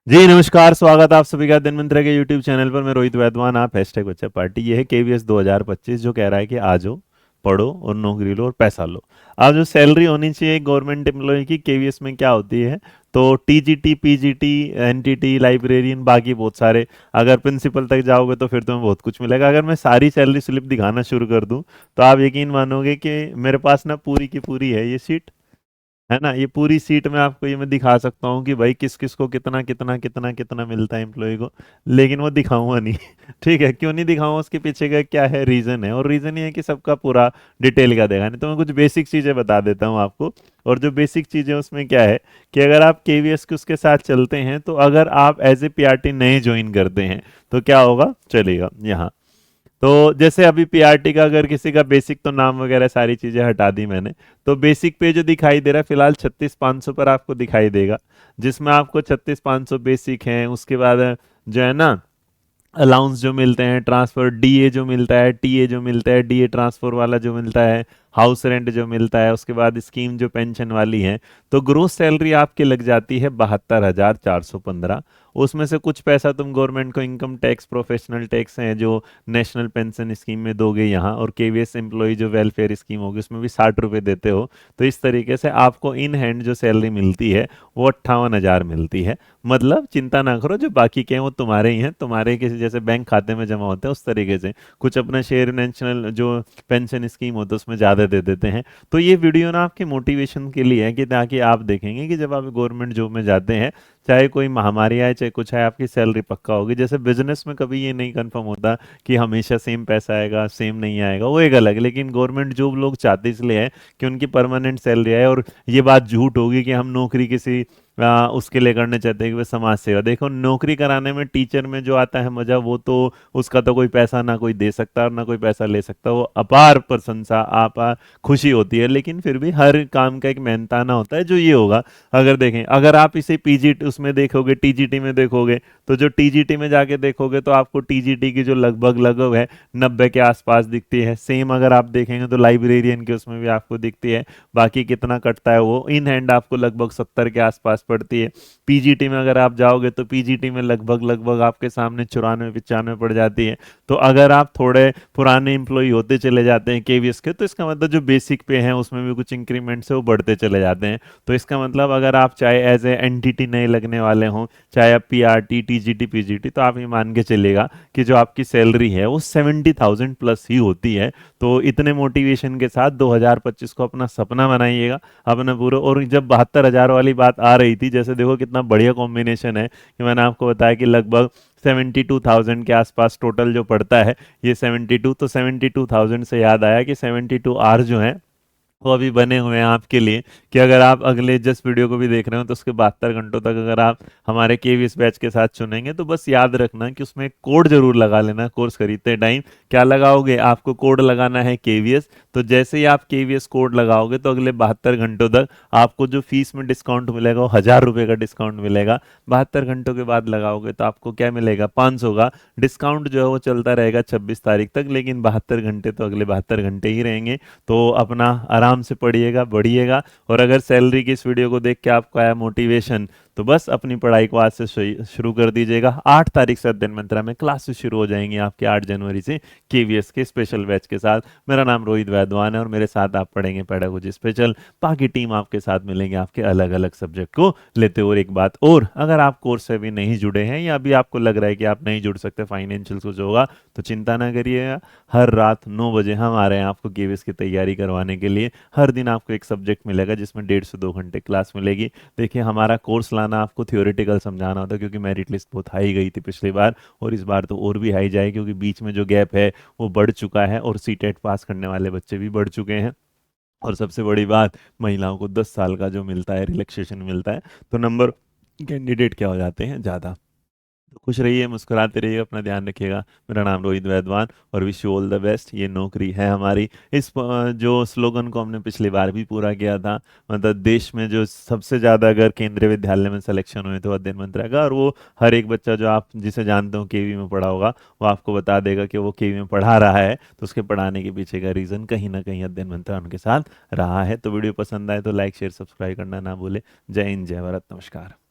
जी नमस्कार, स्वागत आप सभी का दिन मंत्र के यूट्यूब चैनल पर। मैं रोहित वैद्वान। आप हैशटैग बच्चा पार्टी। ये है केवीएस 2025 जो कह रहा है कि आ जाओ, पढ़ो और नौकरी लो और पैसा लो। अब जो सैलरी होनी चाहिए गवर्नमेंट एम्प्लॉय की केवीएस में क्या होती है, तो टीजीटी, पीजीटी, एनटीटी, लाइब्रेरियन, बाकी बहुत सारे। अगर प्रिंसिपल तक जाओगे तो फिर तुम्हें बहुत कुछ मिलेगा। अगर मैं सारी सैलरी स्लिप दिखाना शुरू कर दूं तो आप यकीन मानोगे कि मेरे पास ना पूरी की पूरी है ये शीट, है ना। ये पूरी सीट में आपको ये मैं दिखा सकता हूँ कि भाई किस किस को कितना कितना कितना कितना मिलता है एम्प्लॉय को, लेकिन वो दिखाऊंगा नहीं। ठीक है, क्यों नहीं दिखाऊंगा, उसके पीछे का क्या है रीजन है, और रीजन ये है कि सबका पूरा डिटेल का देखा नहीं। तो मैं कुछ बेसिक चीजें बता देता हूँ आपको। और जो बेसिक चीजें उसमें क्या है कि अगर आप केवीएस के उसके साथ चलते हैं, तो अगर आप एज ए पीआरटी नए ज्वाइन करते हैं तो क्या होगा, चलेगा यहाँ। तो जैसे अभी पीआरटी का अगर किसी का बेसिक, तो नाम वगैरह सारी चीजें हटा दी मैंने। तो बेसिक पे जो दिखाई दे रहा है फिलहाल 36,500 पर आपको दिखाई देगा, जिसमें आपको 36,500 बेसिक है। उसके बाद जो है ना, अलाउंस जो मिलते हैं, ट्रांसफर डीए जो मिलता है, टीए जो मिलता है, डीए ट्रांसफर वाला जो मिलता है, हाउस रेंट जो मिलता है, उसके बाद स्कीम जो पेंशन वाली है। तो ग्रोस सैलरी आपकी लग जाती है 72,415। उसमें से कुछ पैसा तुम गवर्नमेंट को इनकम टैक्स, प्रोफेशनल टैक्स है जो नेशनल पेंशन स्कीम में दोगे यहाँ, और केवीएस एम्प्लॉय जो वेलफेयर स्कीम होगी उसमें भी 60 रुपये देते हो। तो इस तरीके से आपको इन हैंड जो सैलरी मिलती है वो 58,000 मिलती है। मतलब चिंता ना करो, जो बाकी के हैं वो तुम्हारे ही हैं, तुम्हारे किसी जैसे बैंक खाते में जमा होते हैं उस तरीके से। कुछ अपना शेयर नेशनल जो पेंशन स्कीम होता है उसमें ज़्यादा दे देते हैं। तो ये वीडियो ना आपकी मोटिवेशन के लिए है कि ताकि आप देखेंगे कि जब आप गवर्नमेंट जॉब में जाते हैं, चाहे कोई महामारी आए चाहे कुछ आए, आपकी सैलरी पक्का होगी। जैसे बिजनेस में कभी ये नहीं कंफर्म होता कि हमेशा सेम पैसा आएगा, सेम नहीं आएगा, वो एक अलग। लेकिन गवर्नमेंट जॉब लोग चाहते इसलिए है कि उनकी परमानेंट सैलरी आए। और ये बात झूठ होगी कि हम नौकरी किसी उसके लिए करने चाहते हैं कि वे समाज सेवा। देखो, नौकरी कराने में टीचर में जो आता है मजा, वो तो उसका तो कोई पैसा ना कोई दे सकता और ना कोई पैसा ले सकता। वो अपार प्रशंसा, आप खुशी होती है। लेकिन फिर भी हर काम का एक मेहनताना होता है, जो ये होगा। अगर देखें, अगर आप इसे पीजी उसमें देखोगे, टीजीटी में देखोगे, तो जो टीजीटी में जाके देखोगे तो आपको टीजीटी की जो लगभग लगभग है 90 के आसपास दिखती है। सेम अगर आप देखेंगे तो लाइब्रेरियन के उसमें भी आपको दिखती है। बाकी कितना कटता है वो इन हैंड आपको लगभग 70 के आसपास पड़ती है। पीजीटी में अगर आप जाओगे तो पीजीटी में लगभग लगभग आपके सामने 94-95 पड़ जाती है। तो अगर आप थोड़े पुराने इंप्लॉई होते चले जाते हैं केवीएस के, तो इसका मतलब जो बेसिक पे है उसमें भी कुछ इंक्रीमेंट्स है वो बढ़ते चले जाते हैं। तो इसका मतलब अगर आप चाहे एज ए एनटीटी नए लगने वाले हों, चाहे आप पीआरटी, टीजीटी, पीजीटी, तो आप ये मान के चलेगा कि जो आपकी सैलरी है वो 70,000 प्लस ही होती है। तो इतने मोटिवेशन के साथ 2025 को अपना सपना बनाइएगा, अपना पूरा। और जब 72,000 वाली बात आ रही थी, जैसे देखो कितना बढ़िया कॉम्बिनेशन है कि मैंने आपको बताया कि लगभग 72,000 के आसपास टोटल जो पड़ता है ये 72। तो 72,000 से याद आया कि 72 आर जो है वो अभी बने हुए हैं आपके लिए, कि अगर आप अगले जस्ट वीडियो को भी देख रहे हो तो उसके 72 घंटों तक अगर आप हमारे केवीएस बैच के साथ चुनेंगे, तो बस याद रखना कि उसमें कोड जरूर लगा लेना। कोर्स खरीदते टाइम क्या लगाओगे, आपको कोड लगाना है केवीएस। तो जैसे ही आप केवीएस कोड लगाओगे तो अगले 72 घंटों तक आपको जो फीस में डिस्काउंट मिलेगा वो 1,000 रुपये का डिस्काउंट मिलेगा। 72 घंटों के बाद लगाओगे तो आपको क्या मिलेगा, 500 का डिस्काउंट जो है वो चलता रहेगा 26 तारीख तक, लेकिन 72 घंटे तो अगले 72 घंटे ही रहेंगे। तो अपना आराम से पढ़िएगा, बढ़िएगा। और अगर सैलरी की इस वीडियो को देख के आपको आया मोटिवेशन, तो बस अपनी पढ़ाई को आज से शुरू कर दीजिएगा। 8 तारीख से अध्ययन मंत्रा में क्लासेस शुरू हो जाएंगी आपके, 8 जनवरी से केवीएस के स्पेशल बैच के साथ। मेरा नाम रोहित वैद्वान है और मेरे साथ आप पढ़ेंगे पेडागोजी स्पेशल। बाकी टीम आपके साथ मिलेंगे आपके अलग अलग सब्जेक्ट को लेते हुए। और एक बात और, अगर आप कोर्स से भी नहीं जुड़े हैं या अभी आपको लग रहा है कि आप नहीं जुड़ सकते, फाइनेंशियल कुछ होगा, तो चिंता ना करिएगा। हर रात 9 बजे हम आ रहे हैं आपको केवीएस की तैयारी करवाने के लिए। हर दिन आपको एक सब्जेक्ट मिलेगा जिसमें 1.5 से 2 घंटे क्लास मिलेगी। देखिए, हमारा कोर्स लाना आपको थियोरेटिकल समझाना होता है, क्योंकि मेरिट लिस्ट बहुत हाई गई थी पिछली बार, और इस बार तो और भी हाई जाए, क्योंकि बीच में जो गैप है वो बढ़ चुका है और सीटेट पास करने वाले बच्चे भी बढ़ चुके हैं। और सबसे बड़ी बात, महिलाओं को 10 साल का जो मिलता है रिलैक्सेशन मिलता है, तो नंबर कैंडिडेट क्या हो जाते हैं ज़्यादा। तो खुश रहिए, मुस्कुराते रहिए, अपना ध्यान रखिएगा। मेरा नाम रोहित वैद्वान, और wish you all the best. ये नौकरी है हमारी। इस जो स्लोगन को हमने पिछली बार भी पूरा किया था, मतलब देश में जो सबसे ज़्यादा अगर केंद्रीय विद्यालय में सिलेक्शन हुए तो अध्ययन मंत्रा का। और वो हर एक बच्चा जो आप जिसे जानते हो केवी में पढ़ा होगा, वो आपको बता देगा कि वो केवी में पढ़ा रहा है, तो उसके पढ़ाने के पीछे का रीज़न कहीं ना कहीं अध्ययन मंत्रा उनके साथ रहा है। तो वीडियो पसंद आए तो लाइक शेयर सब्सक्राइब करना ना भूले। जय हिंद, जय भारत, नमस्कार।